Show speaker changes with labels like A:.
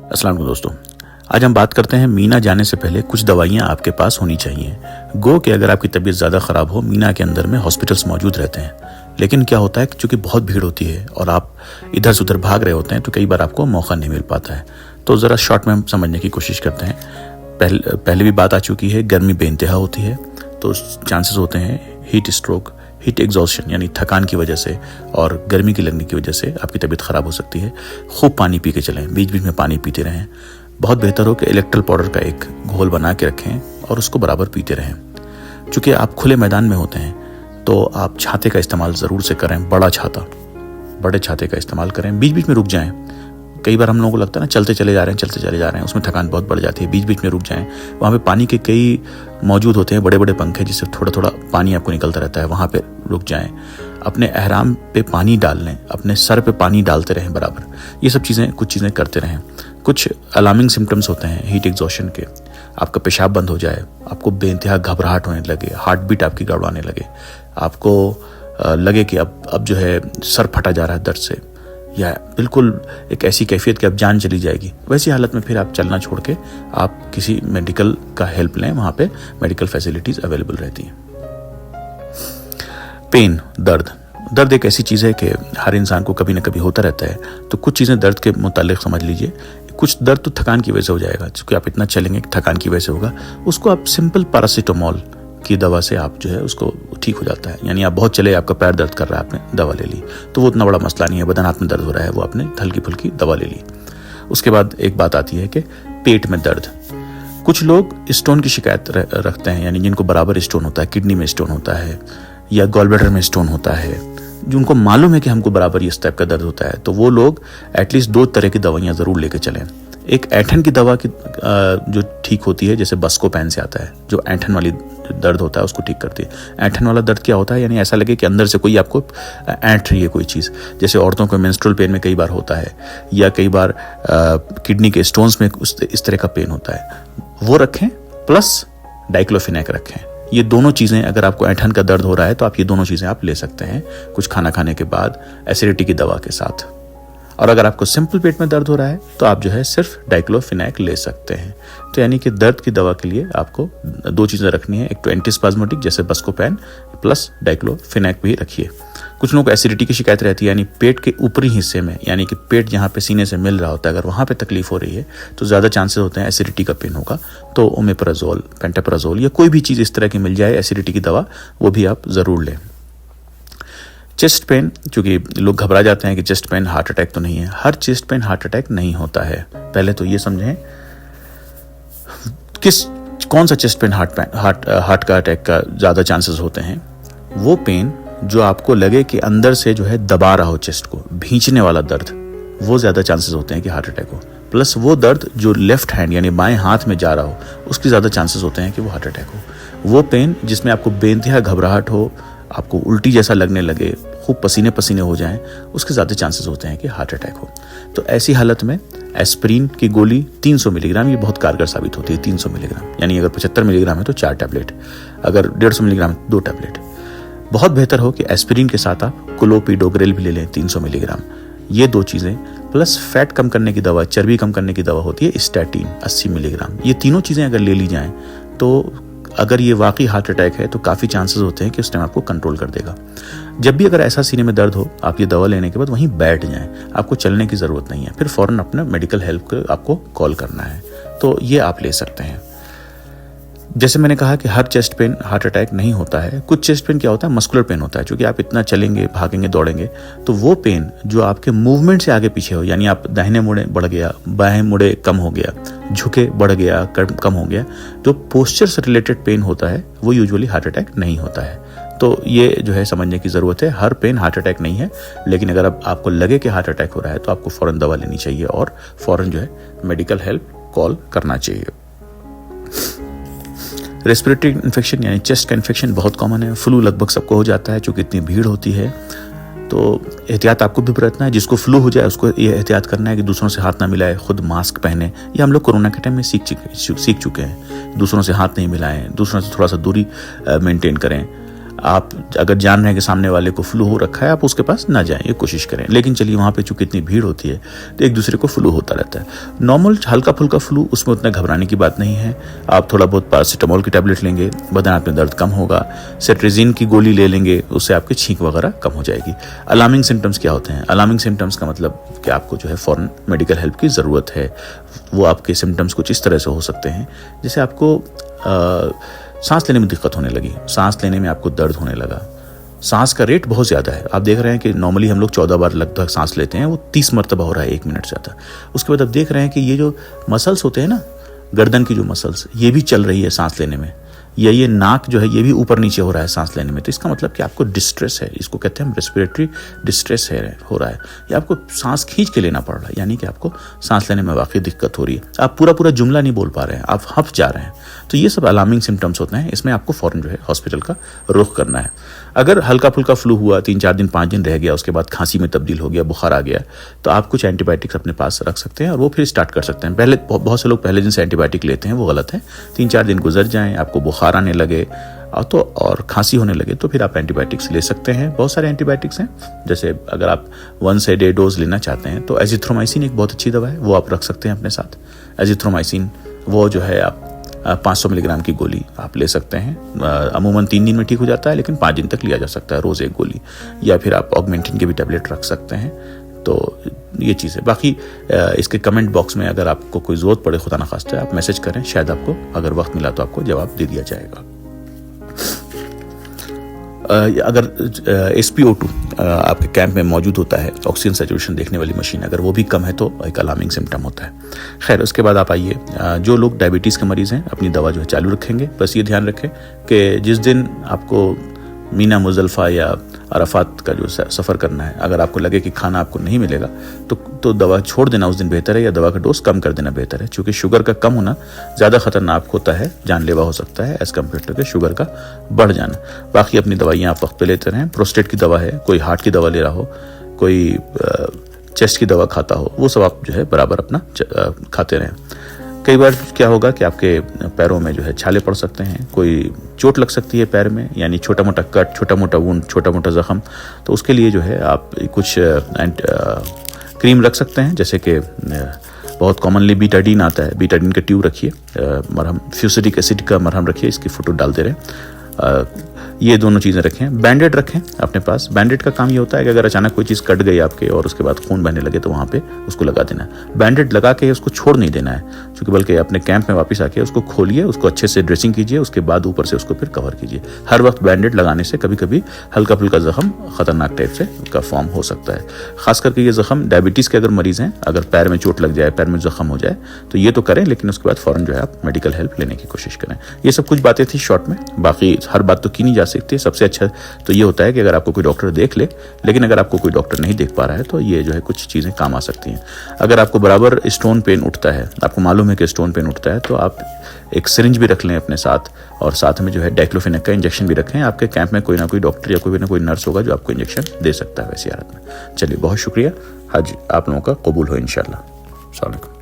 A: अस्सलाम वालेकुम दोस्तों। आज हम बात करते हैं मीना जाने से पहले कुछ दवाइयाँ आपके पास होनी चाहिए। गो कि अगर आपकी तबीयत ज़्यादा ख़राब हो, मीना के अंदर में हॉस्पिटल्स मौजूद रहते हैं, लेकिन क्या होता है कि चूँकि बहुत भीड़ होती है और आप इधर से उधर भाग रहे होते हैं तो कई बार आपको मौका नहीं मिल पाता है। तो ज़रा शॉर्ट में हम समझने की कोशिश करते हैं। पहले भी बात आ चुकी है, गर्मी बेइंतहा होती है तो चांसेस होते हैं हीट स्ट्रोक, हीट एग्जॉस्शन यानी थकान की वजह से और गर्मी की लगने की वजह से आपकी तबीयत ख़राब हो सकती है। खूब पानी पी के चलें, बीच बीच में पानी पीते रहें। बहुत बेहतर हो कि इलेक्ट्रोल पाउडर का एक घोल बना के रखें और उसको बराबर पीते रहें। चूँकि आप खुले मैदान में होते हैं तो आप छाते का इस्तेमाल ज़रूर से करें, बड़े छाते का इस्तेमाल करें। बीच बीच में रुक जाएं। कई बार हम लोगों को लगता है ना चलते चले जा रहे हैं, उसमें थकान बहुत बढ़ जाती है। बीच बीच में रुक जाएं। वहाँ पे पानी के कई मौजूद होते हैं, बड़े बड़े पंखे जिससे थोड़ा थोड़ा पानी आपको निकलता रहता है, वहाँ पे रुक जाएं। अपने अहराम पे पानी डाल लें, अपने सर पे पानी डालते रहें बराबर। ये सब चीज़ें, कुछ चीज़ें करते रहें। कुछ अलार्मिंग सिम्टम्स होते हैं हीट एग्जॉस्शन के। आपका पेशाब बंद हो जाए, आपको बेइंतहा घबराहट होने लगे, हार्ट बीट आपकी गड़बड़ाने लगे, आपको लगे कि अब जो है सर फटा जा रहा है दर्द से, या बिल्कुल एक ऐसी कैफियत कि अब जान चली जाएगी, वैसी हालत में फिर आप चलना छोड़ के आप किसी मेडिकल का हेल्प लें। वहाँ पे मेडिकल फैसिलिटीज़ अवेलेबल रहती हैं। पेन, दर्द एक ऐसी चीज़ है कि हर इंसान को कभी ना कभी होता रहता है। तो कुछ चीज़ें दर्द के मुतालिक समझ लीजिए। कुछ दर्द तो थकान की वजह से हो जाएगा, क्योंकि आप इतना चलेंगे कि थकान की वजह से होगा। उसको आप सिंपल पैरासीटामोल की दवा से आप जो है उसको ठीक हो जाता है। यानी आप बहुत चले, आपका पैर दर्द कर रहा है, आपने दवा ले ली तो वो उतना बड़ा मसला नहीं है। बदन हाथ में दर्द हो रहा है, वो आपने हल्की फुल्की दवा ले ली। उसके बाद एक बात आती है कि पेट में दर्द। कुछ लोग स्टोन की शिकायत रखते हैं, यानी जिनको बराबर स्टोन होता है, किडनी में स्टोन होता है या गॉल ब्लैडर में स्टोन होता है, जिनको मालूम है कि हमको बराबर इस टाइप का दर्द होता है, तो वो लोग एटलीस्ट 2 तरह की दवाइयाँ ज़रूर लेके चलें। एक ऐंठन की दवा की जो ठीक होती है, जैसे बस्कोपैन से आता है, जो ऐंठन वाली दर्द होता है उसको ठीक करती है। ऐंठन वाला दर्द क्या होता है, यानी ऐसा लगे कि अंदर से कोई आपको ऐंठ रही है कोई चीज़। जैसे औरतों को मेंस्ट्रुअल पेन में कई बार होता है, या कई बार किडनी के स्टोन्स में इस तरह का पेन होता है, वो रखें। प्लस डाइक्लोफिनेक रखें। ये दोनों चीज़ें, अगर आपको ऐंठन का दर्द हो रहा है तो आप ये दोनों चीज़ें आप ले सकते हैं कुछ खाना खाने के बाद एसिडिटी की दवा के साथ। और अगर आपको सिंपल पेट में दर्द हो रहा है तो आप जो है सिर्फ डाइक्लोफिनेक ले सकते हैं। तो यानी कि दर्द की दवा के लिए आपको 2 चीज़ें रखनी है, एक तो एंटीस्पाज्मोटिक जैसे बस्कोपैन, प्लस डाइक्लोफिनेक भी रखिए। कुछ लोगों को एसिडिटी की शिकायत रहती है, यानी पेट के ऊपरी हिस्से में, यानी कि पेट जहाँ पे सीने से मिल रहा होता है, अगर वहाँ पे तकलीफ हो रही है तो ज़्यादा चांसेस होते हैं एसिडिटी का पेन होगा। तो ओमेप्राजोल, पेंटाप्राजोल या कोई भी चीज़ इस तरह की मिल जाए एसिडिटी की दवा, वो भी आप ज़रूर लें। चेस्ट पेन, चूँकि लोग घबरा जाते हैं कि चेस्ट पेन हार्ट अटैक तो नहीं है। हर चेस्ट पेन हार्ट अटैक नहीं होता है। पहले तो ये समझें कौन सा चेस्ट पेन हार्ट का अटैक का ज़्यादा चांसेस होते हैं। वो पेन जो आपको लगे कि अंदर से जो है दबा रहा हो चेस्ट को, भींचने वाला दर्द, वो ज़्यादा चांसेस होते हैं कि हार्ट अटैक हो। प्लस वो दर्द जो लेफ्ट हैंड यानी बाएं हाथ में जा रहा हो, उसकी ज़्यादा चांसेस होते हैं कि वो हार्ट अटैक हो। वो पेन जिसमें आपको बेइंतहा घबराहट हो, आपको उल्टी जैसा लगने लगे, खूब पसीने पसीने हो जाएं, उसके ज़्यादा चांसेस होते हैं कि हार्ट अटैक हो। तो ऐसी हालत में एस्पिरिन की गोली 300 मिलीग्राम, ये बहुत कारगर साबित होती है। 300 मिलीग्राम यानी अगर 75 मिलीग्राम है तो 4 टैबलेट, अगर 150 मिलीग्राम 2 टैबलेट। बहुत बेहतर हो कि एस्पिरिन के साथ आप क्लोपिडोग्रेल भी ले लें 300 मिलीग्राम। ये 2 चीज़ें प्लस फैट कम करने की दवा, चर्बी कम करने की दवा होती है स्टैटिन 80 मिलीग्राम। ये तीनों चीज़ें अगर ले ली जाएँ तो अगर ये वाकई हार्ट अटैक है तो काफ़ी चांसेस होते हैं कि उस टाइम आपको कंट्रोल कर देगा। जब भी अगर ऐसा सीने में दर्द हो, आप ये दवा लेने के बाद वहीं बैठ जाएं, आपको चलने की ज़रूरत नहीं है। फिर फ़ौरन अपना मेडिकल हेल्प को आपको कॉल करना है। तो ये आप ले सकते हैं। जैसे मैंने कहा कि हर चेस्ट पेन हार्ट अटैक नहीं होता है। कुछ चेस्ट पेन क्या होता है, मस्कुलर पेन होता है। क्योंकि आप इतना चलेंगे, भागेंगे, दौड़ेंगे, तो वो पेन जो आपके मूवमेंट से आगे पीछे हो, यानी आप दाहिने मुड़े बढ़ गया, बाएं मुड़े कम हो गया, झुके बढ़ गया, कम हो गया, जो पोस्चर से रिलेटेड पेन होता है वो यूजुअली हार्ट अटैक नहीं होता है। तो ये जो है समझने की ज़रूरत है। हर पेन हार्ट अटैक नहीं है, लेकिन अगर अब आपको लगे कि हार्ट अटैक हो रहा है तो आपको फ़ौरन दवा लेनी चाहिए और फ़ौरन जो है मेडिकल हेल्प कॉल करना चाहिए। रेस्पिरेटरी इन्फेक्शन यानी चेस्ट का इन्फेक्शन बहुत कॉमन है। फ्लू लगभग सबको हो जाता है, चूँकि इतनी भीड़ होती है। तो एहतियात आपको भी बरतना है। जिसको फ्लू हो जाए उसको ये एहतियात करना है कि दूसरों से हाथ ना मिलाए, खुद मास्क पहने। ये हम लोग कोरोना के टाइम में सीख चुके हैं। दूसरों से हाथ नहीं मिलाएं, दूसरों से थोड़ा सा दूरी मेंटेन करें। आप अगर जान रहे हैं कि सामने वाले को फ्लू हो रखा है, आप उसके पास ना जाएं, ये कोशिश करें। लेकिन चलिए वहाँ पे चूंकि इतनी भीड़ होती है तो एक दूसरे को फ्लू होता रहता है। नॉर्मल हल्का फुल्का फ्लू, उसमें उतना घबराने की बात नहीं है। आप थोड़ा बहुत पैरासिटामोल की टैबलेट लेंगे, बदन हाथ में दर्द कम होगा। सेट्रेजिन की गोली ले लेंगे, उससे आपकी छींक वगैरह कम हो जाएगी। अलार्मिंग सिम्टम्स क्या होते हैं? अलार्मिंग सिम्टम्स का मतलब कि आपको जो है फ़ौरन मेडिकल हेल्प की ज़रूरत है। वो आपके सिम्टम्स कुछ इस तरह से हो सकते हैं, जैसे आपको सांस लेने में दिक्कत होने लगी, सांस लेने में आपको दर्द होने लगा, सांस का रेट बहुत ज़्यादा है। आप देख रहे हैं कि नॉर्मली हम लोग 14 बार लगभग सांस लेते हैं, वो 30 मरतबा हो रहा है 1 मिनट से ज़्यादा। उसके बाद आप देख रहे हैं कि ये जो मसल्स होते हैं ना, गर्दन की जो मसल्स, ये भी चल रही है सांस लेने में, या ये नाक जो है ये भी ऊपर नीचे हो रहा है सांस लेने में। तो इसका मतलब कि आपको डिस्ट्रेस है, इसको कहते हैं रेस्पिरेटरी डिस्ट्रेस हो रहा है, या आपको सांस खींच के लेना पड़ रहा है, यानी कि आपको सांस लेने में वाकई दिक्कत हो रही है। आप पूरा जुमला नहीं बोल पा रहे हैं, आप हफ जा रहे हैं। तो ये सब अलार्मिंग सिम्टम्स होते हैं। इसमें आपको फ़ौरन जो है हॉस्पिटल का रुख करना है। अगर हल्का फुल्का फ्लू हुआ, 3-4 दिन 5 दिन रह गया, उसके बाद खांसी में तब्दील हो गया, बुखार आ गया, तो आप कुछ एंटीबायोटिक्स अपने पास रख सकते हैं और वो फिर स्टार्ट कर सकते हैं। पहले बहुत से लोग पहले दिन से एंटीबायोटिक लेते हैं, वो गलत है। 3-4 दिन गुजर जाएं, आपको बुखार आने लगे और खांसी होने लगे तो फिर आप एंटीबायोटिक्स ले सकते हैं। बहुत सारे एंटीबायोटिक्स हैं, जैसे अगर आप 1 डे डोज लेना चाहते हैं तो एजिथ्रोमाइसिन एक बहुत अच्छी दवा है, वो आप रख सकते हैं अपने साथ। एजिथ्रोमाइसिन वो जो है आप 500 मिलीग्राम की गोली आप ले सकते हैं। अमूमन 3 दिन में ठीक हो जाता है, लेकिन 5 दिन तक लिया जा सकता है, रोज़ एक गोली। या फिर आप ऑगमेंटिन के भी टैबलेट रख सकते हैं। तो ये चीज़ है। बाकी इसके कमेंट बॉक्स में अगर आपको कोई ज़रूरत पड़े, खुदा न खास्ता, आप मैसेज करें, शायद आपको अगर वक्त मिला तो आपको जवाब दे दिया जाएगा। अगर SpO2 आपके कैंप में मौजूद होता है, ऑक्सीजन सैचुरेशन देखने वाली मशीन, अगर वो भी कम है तो एक अलार्मिंग सिम्टम होता है। खैर, उसके बाद आप आइए, जो लोग डायबिटीज़ के मरीज़ हैं अपनी दवा जो है चालू रखेंगे। बस ये ध्यान रखें कि जिस दिन आपको मीना मुज़ल्फ़ा या अराफात का जो सफ़र करना है, अगर आपको लगे कि खाना आपको नहीं मिलेगा तो दवा छोड़ देना उस दिन बेहतर है, या दवा का डोज कम कर देना बेहतर है। क्योंकि शुगर का कम होना ज़्यादा ख़तरनाक होता है, जानलेवा हो सकता है एज़ कम्पेयर टू शुगर का बढ़ जाना। बाकी अपनी दवाइयाँ आप वक्त पे लेते रहें। प्रोस्टेट की दवा है, कोई हार्ट की दवा ले रहा हो, कोई चेस्ट की दवा खाता हो, वो सब आप जो है बराबर अपना खाते रहें। कई बार क्या होगा कि आपके पैरों में जो है छाले पड़ सकते हैं, कोई चोट लग सकती है पैर में, यानी छोटा मोटा कट, छोटा मोटा वुंड, छोटा मोटा ज़ख्म। तो उसके लिए जो है आप कुछ क्रीम रख सकते हैं, जैसे कि बहुत कॉमनली बीटाडीन आता है, बीटाडीन का ट्यूब रखिए, मरहम फ्यूसरिक एसिड का मरहम रखिए, इसकी फ़ोटो डाल दे रहे। ये दोनों चीज़ें रखें। बैंडेड रखें अपने पास। बैंडेड का काम ये होता है कि अगर अचानक कोई चीज़ कट गई आपके और उसके बाद खून बहने लगे तो वहाँ पे उसको लगा देना है। बैंडेड लगा के उसको छोड़ नहीं देना है, क्योंकि बल्कि अपने कैंप में वापस आके उसको खोलिए, उसको अच्छे से ड्रेसिंग कीजिए, उसके बाद ऊपर से उसको फिर कवर कीजिए। हर वक्त बैंडेड लगाने से कभी कभी हल्का फुल्का जख्म खतरनाक टाइप से का फॉर्म हो सकता है। खास करके ये जख्म डायबिटीज़ के अगर मरीज़ हैं, अगर पैर में चोट लग जाए, पैर में जख्म हो जाए तो ये तो करें, लेकिन उसके बाद फ़ौरन जो है आप मेडिकल हेल्प लेने की कोशिश करें। ये सब कुछ बातें थी शॉर्ट में, बाकी हर बात तो की नहीं जा सकती। सबसे अच्छा तो ये होता है कि अगर आपको कोई डॉक्टर देख ले, लेकिन अगर आपको कोई डॉक्टर नहीं देख पा रहा है तो ये जो है कुछ चीज़ें काम आ सकती हैं। अगर आपको बराबर स्टोन पेन उठता है, आपको मालूम है कि स्टोन पेन उठता है, तो आप एक सिरिंज भी रख लें अपने साथ, और साथ में जो है डाइक्लोफेनेक का इंजेक्शन भी रखें। आपके कैंप में कोई ना कोई डॉक्टर या कोई ना कोई नर्स होगा जो आपको इंजेक्शन दे सकता है वैसी हालत में। चलिए, बहुत शुक्रिया। आज आप लोगों का कबूल हो इंशाल्लाह। अस्सलाम वालेकुम।